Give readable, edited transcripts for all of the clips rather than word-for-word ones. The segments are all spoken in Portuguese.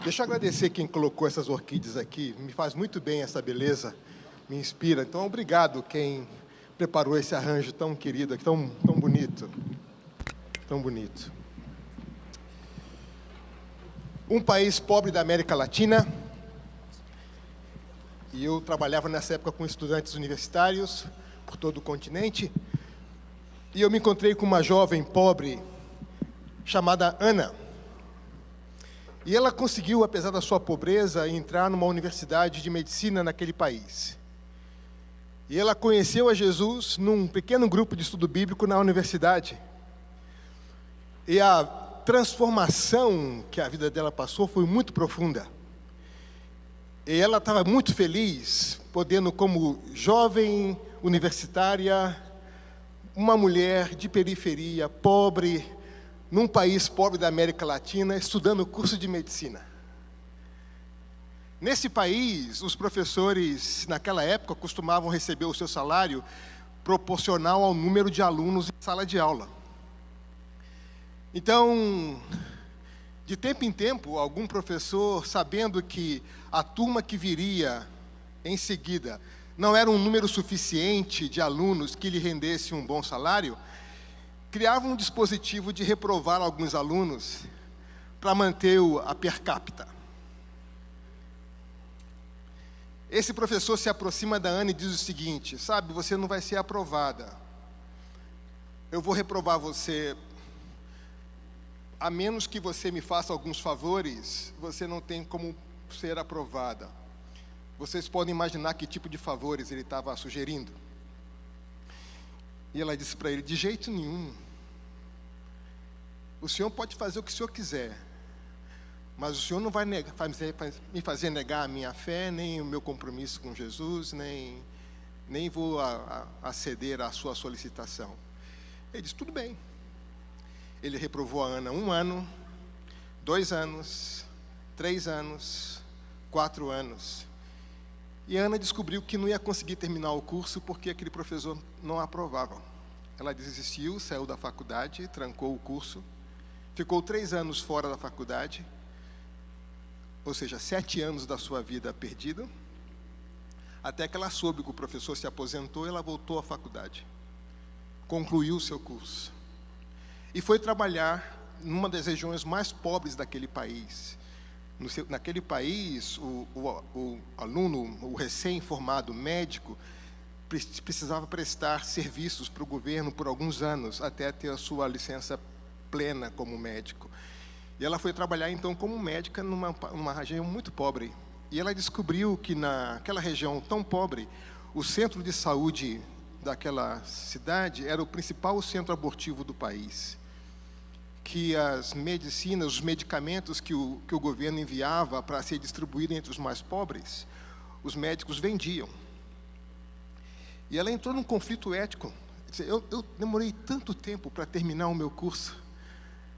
Deixa eu agradecer quem colocou essas orquídeas aqui. Me faz muito bem essa beleza, me inspira. Então, obrigado quem preparou esse arranjo tão querido, tão bonito. Tão bonito. Um país pobre da América Latina. E eu trabalhava nessa época com estudantes universitários por todo o continente. E eu me encontrei com uma jovem pobre chamada Ana. E ela conseguiu, apesar da sua pobreza, entrar numa universidade de medicina naquele país. E ela conheceu a Jesus num pequeno grupo de estudo bíblico na universidade. E a transformação que a vida dela passou foi muito profunda. E ela estava muito feliz, podendo, como jovem universitária, uma mulher de periferia, pobre, num país pobre da América Latina, estudando o curso de medicina. Nesse país, os professores, naquela época, costumavam receber o seu salário proporcional ao número de alunos em sala de aula. Então, de tempo em tempo, algum professor, sabendo que a turma que viria em seguida não era um número suficiente de alunos que lhe rendesse um bom salário, criava um dispositivo de reprovar alguns alunos para manter a per capita. Esse professor se aproxima da Ana e diz o seguinte: sabe, você não vai ser aprovada. Eu vou reprovar você. A menos que você me faça alguns favores, você não tem como ser aprovada. Vocês podem imaginar que tipo de favores ele estava sugerindo. E ela disse para ele: de jeito nenhum. O senhor pode fazer o que o senhor quiser, mas o senhor não vai me fazer negar a minha fé, nem o meu compromisso com Jesus, nem vou aceder à sua solicitação. Ele disse: tudo bem. Ele reprovou a Ana 1 ano, 2 anos, 3 anos, 4 anos. E a Ana descobriu que não ia conseguir terminar o curso porque aquele professor não aprovava. Ela desistiu, saiu da faculdade, trancou o curso, ficou 3 anos fora da faculdade, ou seja, 7 anos da sua vida perdido, até que ela soube que o professor se aposentou e ela voltou à faculdade. Concluiu o seu curso. E foi trabalhar numa das regiões mais pobres daquele país. Naquele país, o aluno, o recém-formado médico, precisava prestar serviços para o governo por alguns anos, até ter a sua licença plena como médico. E ela foi trabalhar, então, como médica numa região muito pobre. E ela descobriu que naquela região tão pobre, o centro de saúde daquela cidade era o principal centro abortivo do país. Que as medicinas, os medicamentos que o governo enviava para ser distribuído entre os mais pobres, os médicos vendiam. E ela entrou num conflito ético. Eu demorei tanto tempo para terminar o meu curso,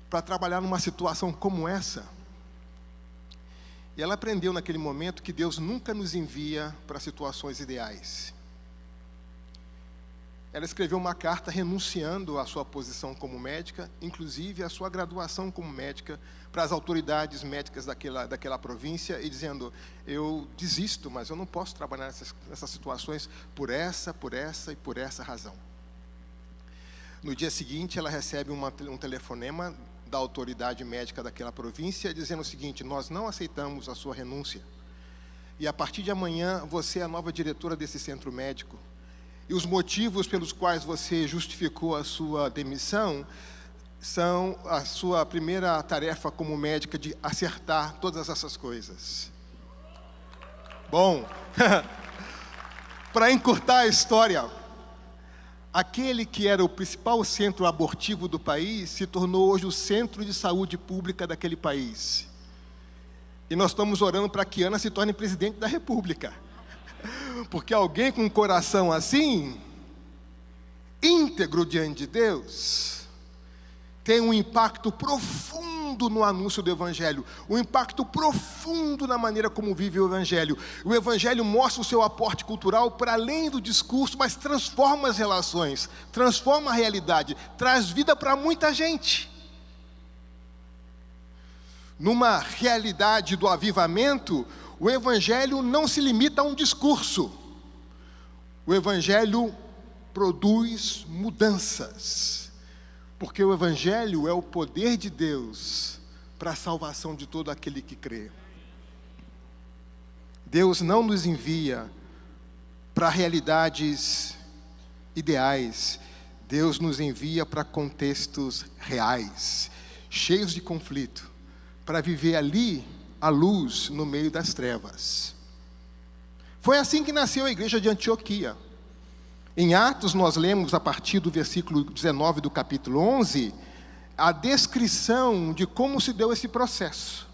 para trabalhar numa situação como essa. E ela aprendeu naquele momento que Deus nunca nos envia para situações ideais. Ela escreveu uma carta renunciando à sua posição como médica, inclusive à sua graduação como médica, para as autoridades médicas daquela província, e dizendo: eu desisto, mas eu não posso trabalhar nessas situações por essa e por essa razão. No dia seguinte, ela recebe um telefonema da autoridade médica daquela província, dizendo o seguinte: nós não aceitamos a sua renúncia, e a partir de amanhã você é a nova diretora desse centro médico. E os motivos pelos quais você justificou a sua demissão são a sua primeira tarefa como médica de acertar todas essas coisas. Bom, para encurtar a história, aquele que era o principal centro abortivo do país se tornou hoje o centro de saúde pública daquele país. E nós estamos orando para que Ana se torne presidente da República. Porque alguém com um coração assim, íntegro diante de Deus, tem um impacto profundo no anúncio do Evangelho, um impacto profundo na maneira como vive o Evangelho. O Evangelho mostra o seu aporte cultural para além do discurso, mas transforma as relações, transforma a realidade, traz vida para muita gente. numa realidade do avivamento, o Evangelho não se limita a um discurso. O Evangelho produz mudanças, porque o Evangelho é o poder de Deus para a salvação de todo aquele que crê. Deus não nos envia para realidades ideais, Deus nos envia para contextos reais, cheios de conflito, para viver ali a luz no meio das trevas. Foi assim que nasceu a igreja de Antioquia. Em Atos nós lemos a partir do versículo 19 do capítulo 11, a descrição de como se deu esse processo.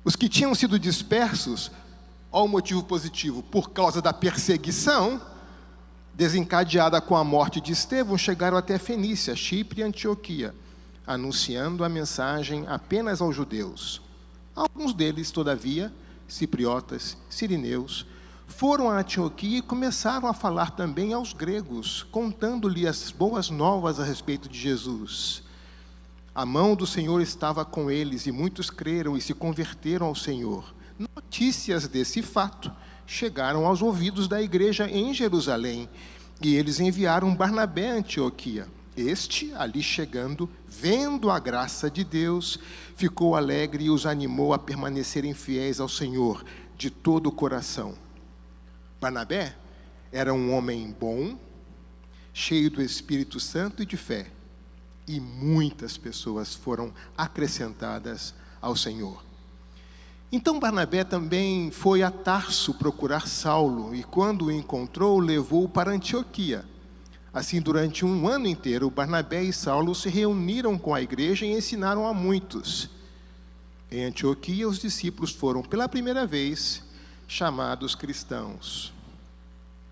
Os que tinham sido dispersos, ao motivo positivo, por causa da perseguição, desencadeada com a morte de Estevão, chegaram até Fenícia, Chipre e Antioquia, anunciando a mensagem apenas aos judeus. Alguns deles, todavia, cipriotas, sirineus, foram a Antioquia e começaram a falar também aos gregos, contando-lhe as boas novas a respeito de Jesus. A mão do Senhor estava com eles e muitos creram e se converteram ao Senhor. Notícias desse fato chegaram aos ouvidos da igreja em Jerusalém e eles enviaram Barnabé a Antioquia. Este, ali chegando, vendo a graça de Deus, ficou alegre e os animou a permanecerem fiéis ao Senhor de todo o coração. Barnabé era um homem bom, cheio do Espírito Santo e de fé, e muitas pessoas foram acrescentadas ao Senhor. Então Barnabé também foi a Tarso procurar Saulo, e quando o encontrou, levou-o para Antioquia. Assim, durante um ano inteiro, Barnabé e Saulo se reuniram com a igreja e ensinaram a muitos. Em Antioquia, os discípulos foram, pela primeira vez, chamados cristãos.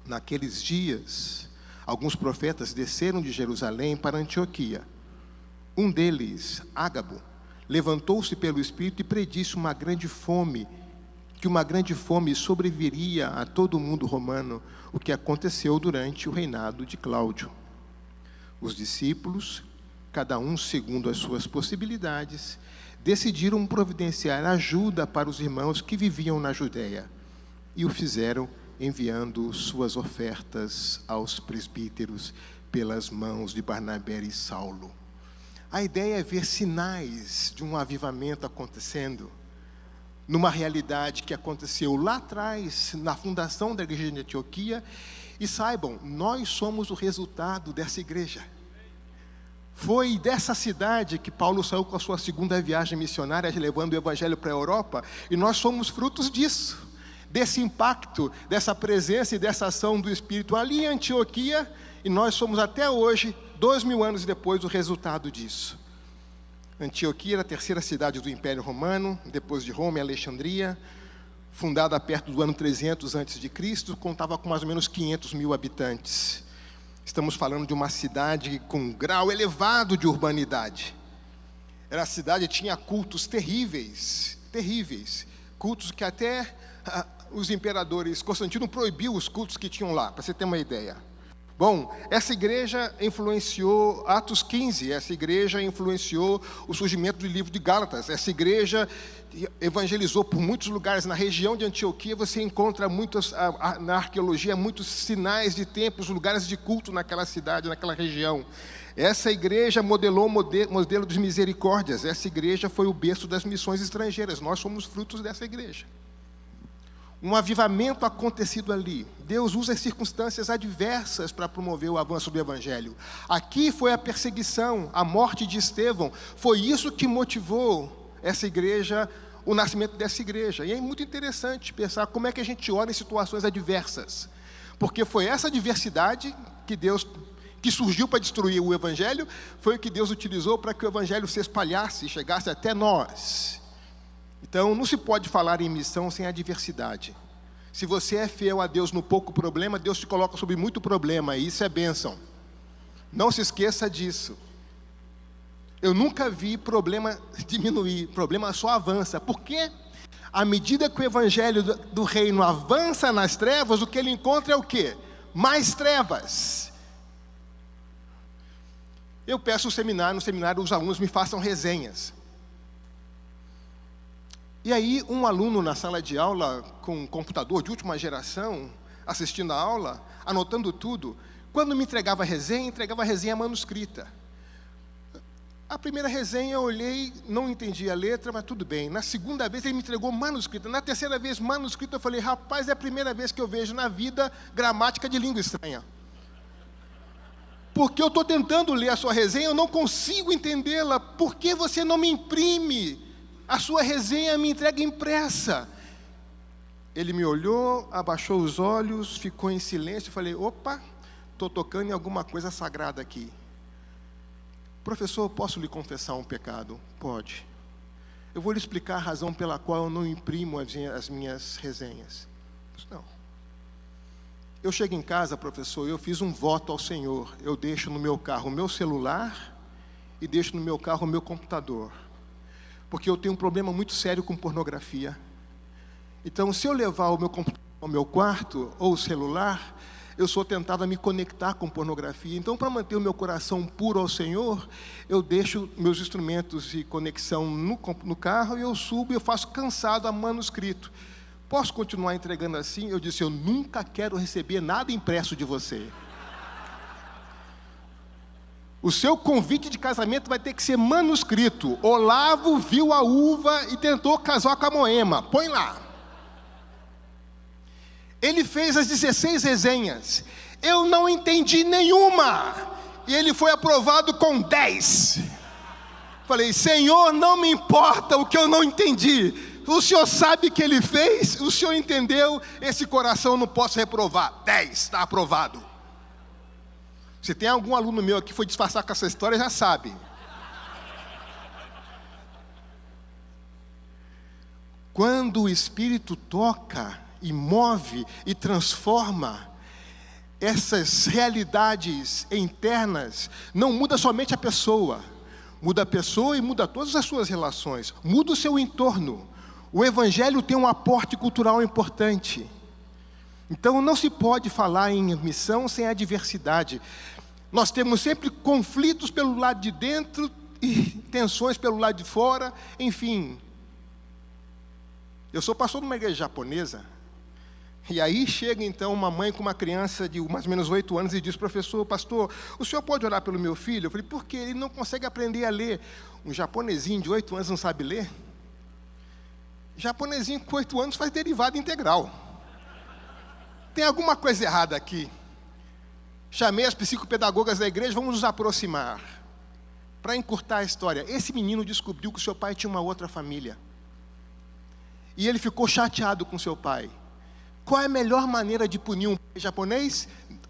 Naqueles dias, alguns profetas desceram de Jerusalém para Antioquia. Um deles, Ágabo, levantou-se pelo Espírito e predisse que uma grande fome sobreviria a todo o mundo romano, o que aconteceu durante o reinado de Cláudio. Os discípulos, cada um segundo as suas possibilidades, decidiram providenciar ajuda para os irmãos que viviam na Judéia, e o fizeram enviando suas ofertas aos presbíteros pelas mãos de Barnabé e Saulo. A ideia é ver sinais de um avivamento acontecendo, numa realidade que aconteceu lá atrás, na fundação da igreja de Antioquia, e saibam, nós somos o resultado dessa igreja. Foi dessa cidade que Paulo saiu com a sua segunda viagem missionária, levando o evangelho para a Europa, e nós somos frutos disso, desse impacto, dessa presença e dessa ação do Espírito ali em Antioquia, e nós somos até hoje, 2000 anos depois, o resultado disso. Antioquia era a terceira cidade do Império Romano, depois de Roma e Alexandria, fundada perto do ano 300 a.C., contava com mais ou menos 500 mil habitantes. Estamos falando de uma cidade com um grau elevado de urbanidade. Era a cidade que tinha cultos terríveis, cultos que até os imperadores, Constantino proibiu os cultos que tinham lá, para você ter uma ideia. Bom, essa igreja influenciou Atos 15, essa igreja influenciou o surgimento do livro de Gálatas, essa igreja evangelizou por muitos lugares. Na região de Antioquia você encontra na arqueologia muitos sinais de templos, lugares de culto naquela cidade, naquela região. Essa igreja modelou o modelo de misericórdias, essa igreja foi o berço das missões estrangeiras, nós somos frutos dessa igreja. Um avivamento acontecido ali. Deus usa as circunstâncias adversas para promover o avanço do Evangelho. Aqui foi a perseguição, a morte de Estevão. Foi isso que motivou essa igreja, o nascimento dessa igreja. E é muito interessante pensar como é que a gente ora em situações adversas. Porque foi essa adversidade que surgiu para destruir o Evangelho, foi o que Deus utilizou para que o Evangelho se espalhasse e chegasse até nós. Então, não se pode falar em missão sem adversidade. Se você é fiel a Deus no pouco problema, Deus te coloca sobre muito problema, e isso é bênção. Não se esqueça disso. Eu nunca vi problema diminuir, problema só avança. Porque à medida que o evangelho do reino avança nas trevas, o que ele encontra é o quê? Mais trevas. Eu peço no seminário os alunos me façam resenhas. E aí, um aluno na sala de aula, com um computador de última geração, assistindo a aula, anotando tudo, quando me entregava a resenha manuscrita. A primeira resenha eu olhei, não entendi a letra, mas tudo bem. Na segunda vez ele me entregou manuscrita. Na terceira vez manuscrita eu falei, rapaz, é a primeira vez que eu vejo na vida gramática de língua estranha. Porque eu estou tentando ler a sua resenha, eu não consigo entendê-la. Por que você não me imprime a sua resenha, me entrega impressa? Ele me olhou, abaixou os olhos, ficou em silêncio. Eu falei, opa, estou tocando em alguma coisa sagrada aqui. Professor, posso lhe confessar um pecado? Pode. Eu vou lhe explicar a razão pela qual eu não imprimo as minhas resenhas. Não. Eu chego em casa, professor, eu fiz um voto ao Senhor. Eu deixo no meu carro o meu celular e deixo no meu carro o meu computador. Porque eu tenho um problema muito sério com pornografia. Então, se eu levar o meu computador ao meu quarto ou o celular, eu sou tentado a me conectar com pornografia. Então, para manter o meu coração puro ao Senhor, eu deixo meus instrumentos de conexão no carro e eu subo e eu faço cansado a manuscrito. Posso continuar entregando assim? Eu disse, eu nunca quero receber nada impresso de você. O seu convite de casamento vai ter que ser manuscrito. Olavo viu a uva e tentou casar com a Moema. Põe lá. Ele fez as 16 resenhas. Eu não entendi nenhuma. E ele foi aprovado com 10. Falei, Senhor, não me importa o que eu não entendi. O Senhor sabe o que ele fez, o Senhor entendeu, esse coração eu não posso reprovar. 10, está aprovado. Se tem algum aluno meu aqui que foi disfarçar com essa história, já sabe. Quando o Espírito toca e move e transforma essas realidades internas, não muda somente a pessoa e muda todas as suas relações, muda o seu entorno. O Evangelho tem um aporte cultural importante. Então não se pode falar em missão sem adversidade. Nós temos sempre conflitos pelo lado de dentro e tensões pelo lado de fora, enfim. Eu sou pastor de uma igreja japonesa. E aí chega então uma mãe com uma criança de mais ou menos 8 anos e diz, professor, pastor, o senhor pode orar pelo meu filho? Eu falei, por quê? Ele não consegue aprender a ler. Um japonesinho de 8 anos não sabe ler? Japonesinho com 8 anos faz derivada integral. Tem alguma coisa errada aqui. Chamei as psicopedagogas da igreja, vamos nos aproximar. Para encurtar a história, esse menino descobriu que o seu pai tinha uma outra família. E ele ficou chateado com seu pai. Qual é a melhor maneira de punir um pai japonês?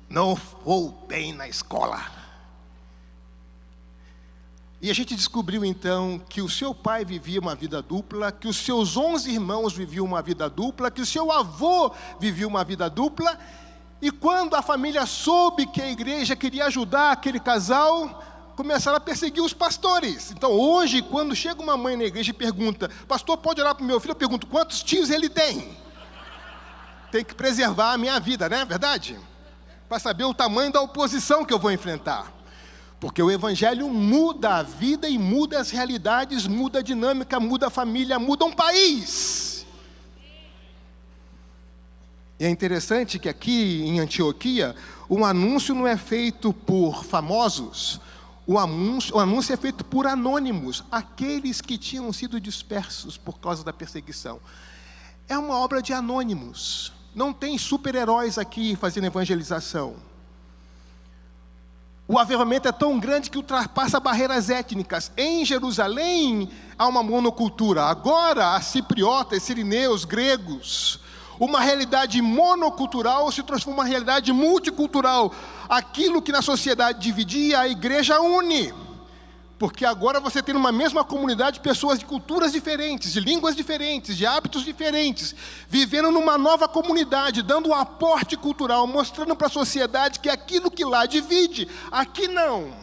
Não vou bem na escola. E a gente descobriu então que o seu pai vivia uma vida dupla, que os seus 11 irmãos viviam uma vida dupla, que o seu avô vivia uma vida dupla. E quando a família soube que a igreja queria ajudar aquele casal, começaram a perseguir os pastores. Então hoje, quando chega uma mãe na igreja e pergunta, pastor, pode orar para o meu filho? Eu pergunto, quantos tios ele tem? Tem que preservar a minha vida, não é verdade? Para saber o tamanho da oposição que eu vou enfrentar. Porque o Evangelho muda a vida e muda as realidades, muda a dinâmica, muda a família, muda um país. E é interessante que aqui em Antioquia, o anúncio não é feito por famosos, o anúncio é feito por anônimos, aqueles que tinham sido dispersos por causa da perseguição. É uma obra de anônimos. Não tem super-heróis aqui fazendo evangelização. O avivamento é tão grande que ultrapassa barreiras étnicas. Em Jerusalém há uma monocultura. Agora, há cipriotas, sirineus, gregos. Uma realidade monocultural se transforma em uma realidade multicultural. Aquilo que na sociedade dividia, a igreja une. Porque agora você tem numa mesma comunidade pessoas de culturas diferentes, de línguas diferentes, de hábitos diferentes, vivendo numa nova comunidade, dando um aporte cultural, mostrando para a sociedade que aquilo que lá divide, aqui não.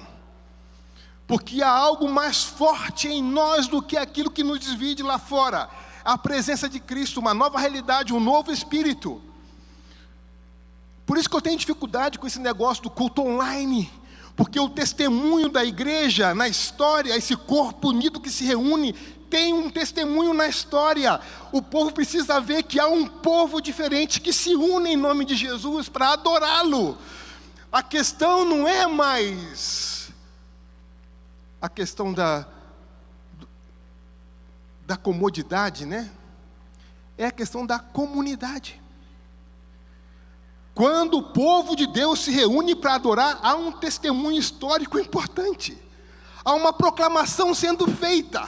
Porque há algo mais forte em nós do que aquilo que nos divide lá fora. A presença de Cristo, uma nova realidade, um novo espírito. Por isso que eu tenho dificuldade com esse negócio do culto online. Porque o testemunho da igreja na história, esse corpo unido que se reúne, tem um testemunho na história. O povo precisa ver que há um povo diferente que se une em nome de Jesus para adorá-lo. A questão não é mais a questão da comodidade, né? É a questão da comunidade. Quando o povo de Deus se reúne para adorar, há um testemunho histórico importante. Há uma proclamação sendo feita.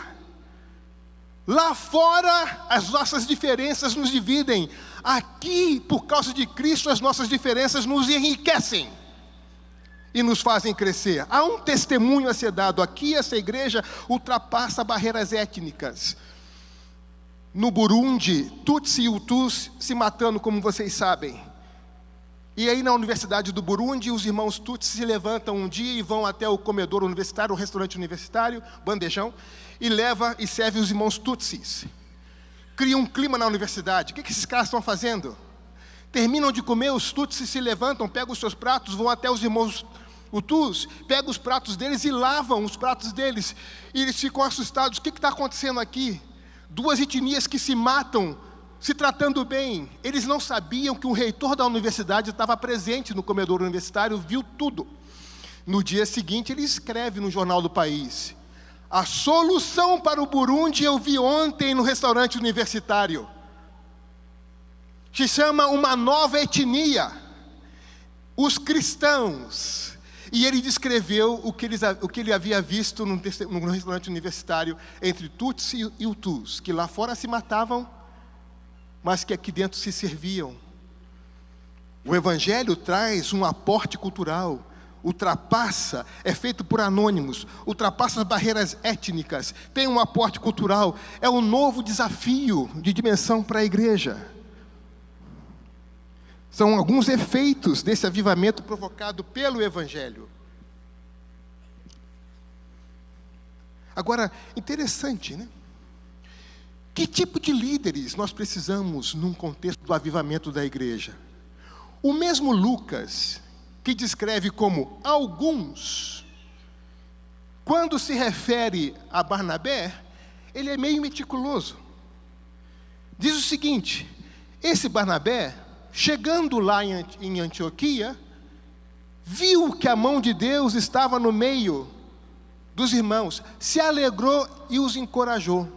Lá fora, as nossas diferenças nos dividem. Aqui, por causa de Cristo, as nossas diferenças nos enriquecem e nos fazem crescer. Há um testemunho a ser dado. Aqui, essa igreja ultrapassa barreiras étnicas. No Burundi, Tutsi e Hutus se matando, como vocês sabem. E aí na Universidade do Burundi, os irmãos Tutsi se levantam um dia e vão até o comedor universitário, o restaurante universitário, bandejão, e leva e serve os irmãos Tutsis. Cria um clima na universidade. O que esses caras estão fazendo? Terminam de comer, os Tutsis se levantam, pegam os seus pratos, vão até os irmãos Hutus, pegam os pratos deles e lavam os pratos deles. E eles ficam assustados. O que está acontecendo aqui? Duas etnias que se matam, se tratando bem. Eles não sabiam que o reitor da universidade estava presente no comedor universitário, viu tudo. No dia seguinte, ele escreve no Jornal do País: a solução para o Burundi eu vi ontem no restaurante universitário. Se chama uma nova etnia, os cristãos. E ele descreveu o que ele havia visto no restaurante universitário entre Tutsi e Hutus, que lá fora se matavam, mas que aqui dentro se serviam. O Evangelho traz um aporte cultural, ultrapassa, é feito por anônimos, ultrapassa as barreiras étnicas, tem um aporte cultural, é um novo desafio de dimensão para a igreja. São alguns efeitos desse avivamento provocado pelo Evangelho. Agora, interessante, né? Que tipo de líderes nós precisamos num contexto do avivamento da igreja? O mesmo Lucas, que descreve como alguns, quando se refere a Barnabé, ele é meio meticuloso. Diz o seguinte: esse Barnabé, chegando lá em Antioquia, viu que a mão de Deus estava no meio dos irmãos, se alegrou e os encorajou.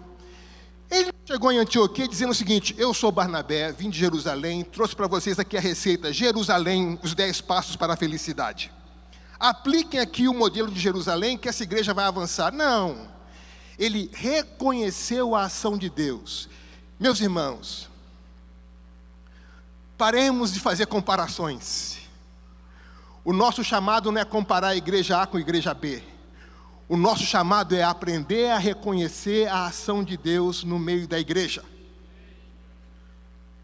Ele chegou em Antioquia dizendo o seguinte: eu sou Barnabé, vim de Jerusalém, trouxe para vocês aqui a receita, Jerusalém, os 10 passos para a felicidade. Apliquem aqui o modelo de Jerusalém que essa igreja vai avançar. Não, ele reconheceu a ação de Deus. Meus irmãos, paremos de fazer comparações. O nosso chamado não é comparar a igreja A com a igreja B. O nosso chamado é aprender a reconhecer a ação de Deus no meio da igreja.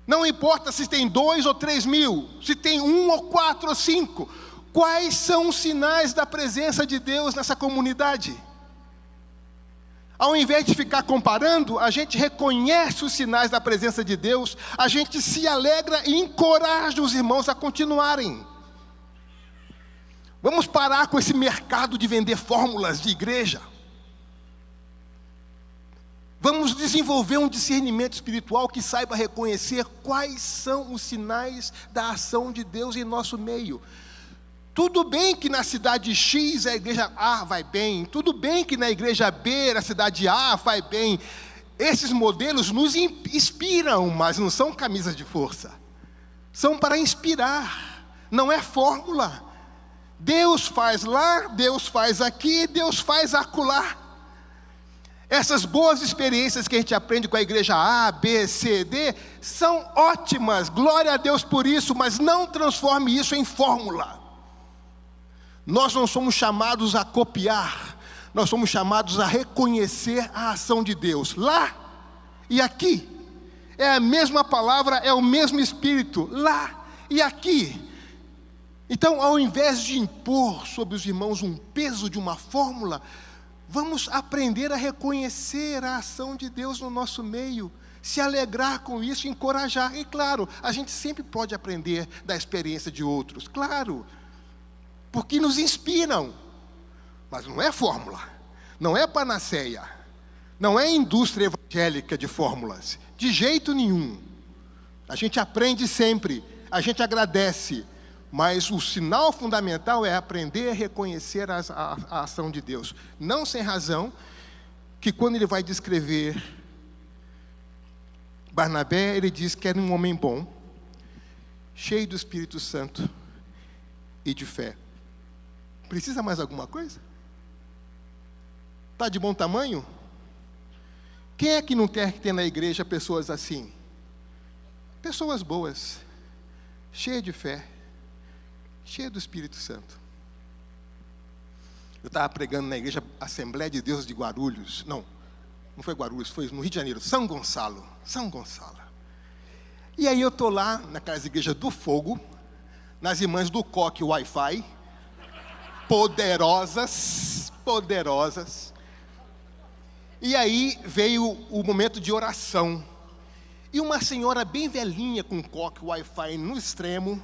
Não importa se tem 2 ou 3 mil, se tem 1 ou 4 ou 5. Quais são os sinais da presença de Deus nessa comunidade? Ao invés de ficar comparando, a gente reconhece os sinais da presença de Deus, a gente se alegra e encoraja os irmãos a continuarem. Vamos parar com esse mercado de vender fórmulas de igreja. Vamos desenvolver um discernimento espiritual que saiba reconhecer quais são os sinais da ação de Deus em nosso meio. Tudo bem que na cidade X a igreja A vai bem, tudo bem que na igreja B, na cidade A vai bem. Esses modelos nos inspiram, mas não são camisas de força. São para inspirar, não é fórmula. Deus faz lá, Deus faz aqui, Deus faz acolá. Essas boas experiências que a gente aprende com a igreja A, B, C, D, são ótimas, glória a Deus por isso, mas não transforme isso em fórmula. Nós não somos chamados a copiar, nós somos chamados a reconhecer a ação de Deus, lá e aqui. É a mesma palavra, é o mesmo Espírito, lá e aqui. Então, ao invés de impor sobre os irmãos um peso de uma fórmula, vamos aprender a reconhecer a ação de Deus no nosso meio, se alegrar com isso, encorajar. E claro, a gente sempre pode aprender da experiência de outros, claro, porque nos inspiram. Mas não é fórmula, não é panaceia. Não é indústria evangélica de fórmulas, de jeito nenhum. A gente aprende sempre, a gente agradece, mas o sinal fundamental é aprender a reconhecer a ação de Deus. Não sem razão, que quando ele vai descrever Barnabé, ele diz que era um homem bom, cheio do Espírito Santo e de fé. Precisa mais alguma coisa? Está de bom tamanho? Quem é que não quer ter na igreja pessoas assim? Pessoas boas, cheias de fé, cheias do Espírito Santo. Eu estava pregando na igreja Assembleia de Deus de Guarulhos. Não foi Guarulhos, foi no Rio de Janeiro, São Gonçalo. E aí eu estou lá, naquelas igrejas do fogo, nas irmãs do coque Wi-Fi, poderosas. E aí veio o momento de oração. E uma senhora bem velhinha, com coque Wi-Fi no extremo,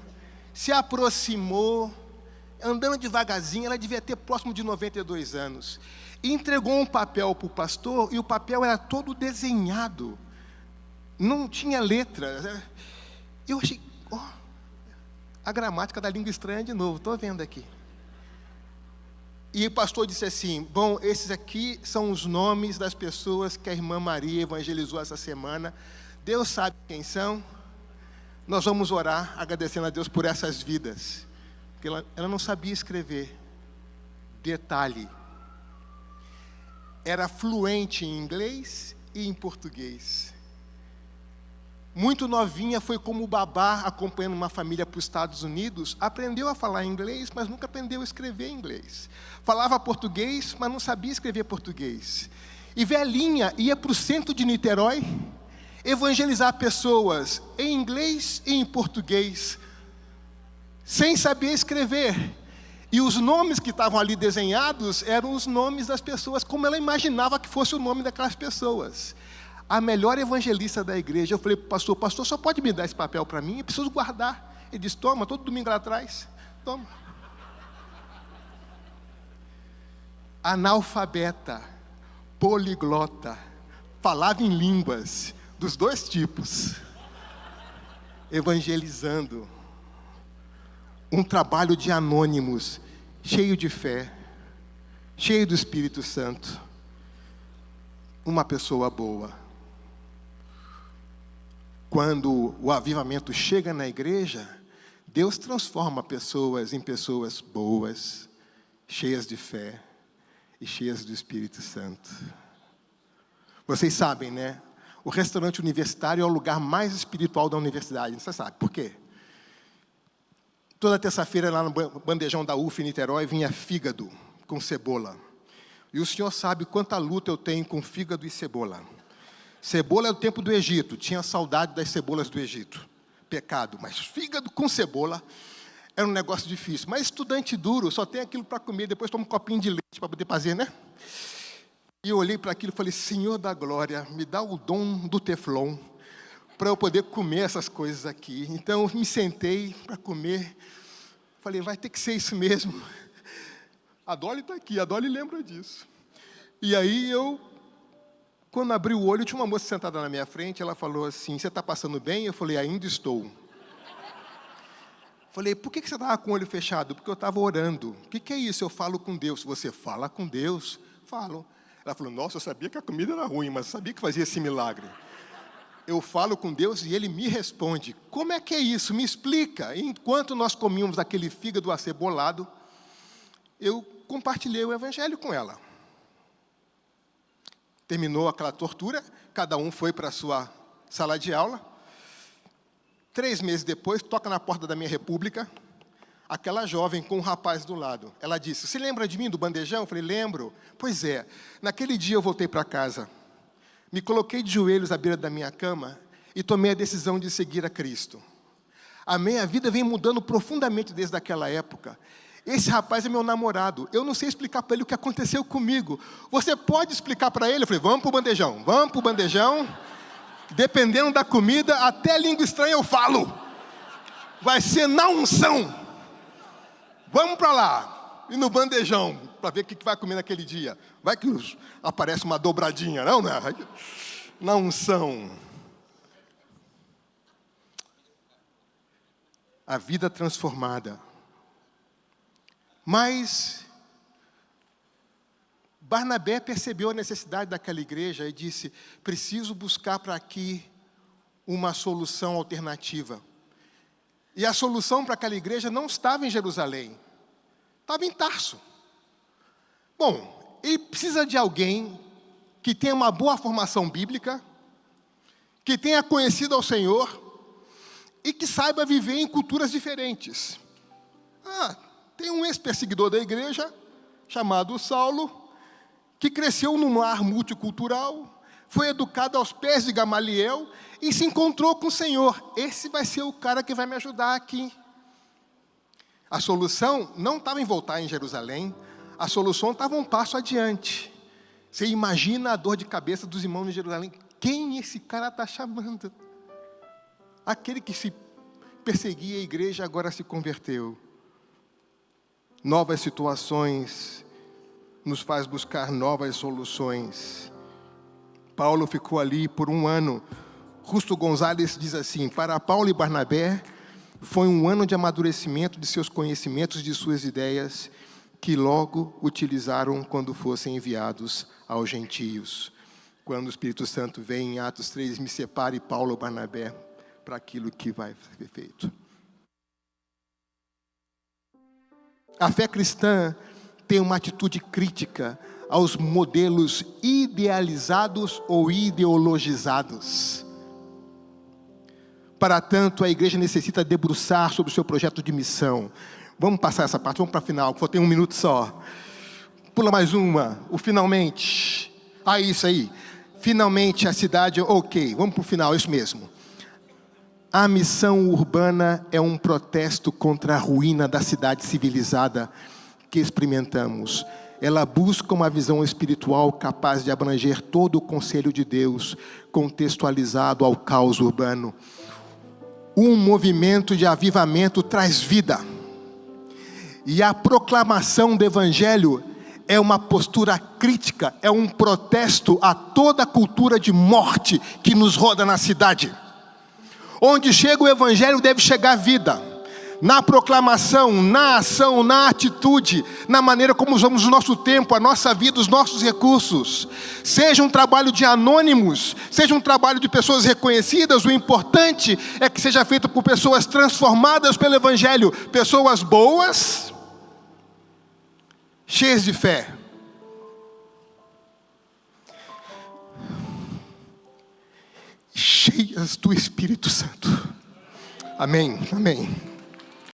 se aproximou, andando devagarzinho, ela devia ter próximo de 92 anos. E entregou um papel para o pastor, e o papel era todo desenhado. Não tinha letra. Eu achei, a gramática da língua estranha de novo, estou vendo aqui. E o pastor disse assim: bom, esses aqui são os nomes das pessoas que a irmã Maria evangelizou essa semana. Deus sabe quem são. Nós vamos orar agradecendo a Deus por essas vidas. Porque ela não sabia escrever. Detalhe: era fluente em inglês e em português. Muito novinha, foi como babá acompanhando uma família para os Estados Unidos. Aprendeu a falar inglês, mas nunca aprendeu a escrever inglês. Falava português, mas não sabia escrever português. E velhinha ia para o centro de Niterói evangelizar pessoas em inglês e em português, sem saber escrever. E os nomes que estavam ali desenhados eram os nomes das pessoas, como ela imaginava que fosse o nome daquelas pessoas. A melhor evangelista da igreja. Eu falei para o pastor, só pode me dar esse papel para mim? Eu preciso guardar. Ele disse, toma, todo domingo lá atrás, toma. Analfabeta, poliglota, falava em línguas, dos dois tipos, evangelizando. Um trabalho de anônimos, cheio de fé, cheio do Espírito Santo. Uma pessoa boa. Quando o avivamento chega na igreja, Deus transforma pessoas em pessoas boas, cheias de fé e cheias do Espírito Santo. Vocês sabem, né? O restaurante universitário é o lugar mais espiritual da universidade. Você sabe por quê? Toda terça-feira lá no bandejão da UF em Niterói vinha fígado com cebola. E o senhor sabe quanta luta eu tenho com fígado e cebola. Cebola é do tempo do Egito, tinha saudade das cebolas do Egito. Pecado, mas fígado com cebola era um negócio difícil. Mas estudante duro só tem aquilo para comer, depois toma um copinho de leite para poder fazer, né? E eu olhei para aquilo e falei, Senhor da glória, me dá o dom do Teflon para eu poder comer essas coisas aqui. Então eu me sentei para comer, falei, vai ter que ser isso mesmo. A Dolly está aqui, a Dolly lembra disso. E aí quando abri o olho, tinha uma moça sentada na minha frente, ela falou assim, você está passando bem? Eu falei, ainda estou. Falei, por que você estava com o olho fechado? Porque eu estava orando. O que é isso? Eu falo com Deus. Você fala com Deus? Falo. Ela falou, nossa, eu sabia que a comida era ruim, mas eu sabia que fazia esse milagre. Eu falo com Deus e Ele me responde. Como é que é isso? Me explica. Enquanto nós comíamos aquele fígado acebolado, eu compartilhei o evangelho com ela. Terminou aquela tortura, cada um foi para a sua sala de aula. 3 meses depois, toca na porta da minha república, aquela jovem com um rapaz do lado. Ela disse, você lembra de mim, do bandejão? Eu falei, lembro. Pois é, naquele dia eu voltei para casa, me coloquei de joelhos à beira da minha cama e tomei a decisão de seguir a Cristo. A minha vida vem mudando profundamente desde aquela época. Esse rapaz é meu namorado. Eu não sei explicar para ele o que aconteceu comigo. Você pode explicar para ele? Eu falei, vamos para o bandejão. Vamos para o bandejão. Dependendo da comida, até língua estranha eu falo. Vai ser na unção. Vamos para lá. E no bandejão, para ver o que vai comer naquele dia. Vai que aparece uma dobradinha, não, né? Na unção. A vida transformada. Mas Barnabé percebeu a necessidade daquela igreja e disse: preciso buscar para aqui uma solução alternativa. E a solução para aquela igreja não estava em Jerusalém, estava em Tarso. Bom, ele precisa de alguém que tenha uma boa formação bíblica, que tenha conhecido ao Senhor e que saiba viver em culturas diferentes. Tem um ex-perseguidor da igreja, chamado Saulo, que cresceu num lar multicultural, foi educado aos pés de Gamaliel e se encontrou com o Senhor. Esse vai ser o cara que vai me ajudar aqui. A solução não estava em voltar em Jerusalém, a solução estava um passo adiante. Você imagina a dor de cabeça dos irmãos de Jerusalém. Quem esse cara está chamando? Aquele que se perseguia a igreja agora se converteu. Novas situações nos faz buscar novas soluções. Paulo ficou ali por 1 ano. Justo Gonzalez diz assim: para Paulo e Barnabé, foi um ano de amadurecimento de seus conhecimentos, de suas ideias, que logo utilizaram quando fossem enviados aos gentios. Quando o Espírito Santo vem em Atos 3, me separe Paulo e Barnabé para aquilo que vai ser feito. A fé cristã tem uma atitude crítica aos modelos idealizados ou ideologizados. Para tanto, a igreja necessita debruçar sobre o seu projeto de missão. Vamos passar essa parte, vamos para a final, que só tem 1 minuto só. Pula mais uma, o finalmente. Isso aí. Finalmente a cidade, ok, vamos para o final, isso mesmo. A missão urbana é um protesto contra a ruína da cidade civilizada que experimentamos. Ela busca uma visão espiritual capaz de abranger todo o conselho de Deus, contextualizado ao caos urbano. Um movimento de avivamento traz vida. E a proclamação do Evangelho é uma postura crítica, é um protesto a toda a cultura de morte que nos roda na cidade. Onde chega o Evangelho deve chegar vida. Na proclamação, na ação, na atitude, na maneira como usamos o nosso tempo, a nossa vida, os nossos recursos. Seja um trabalho de anônimos, seja um trabalho de pessoas reconhecidas, o importante é que seja feito por pessoas transformadas pelo Evangelho, pessoas boas, cheias de fé. Cheias do Espírito Santo. Amém, amém.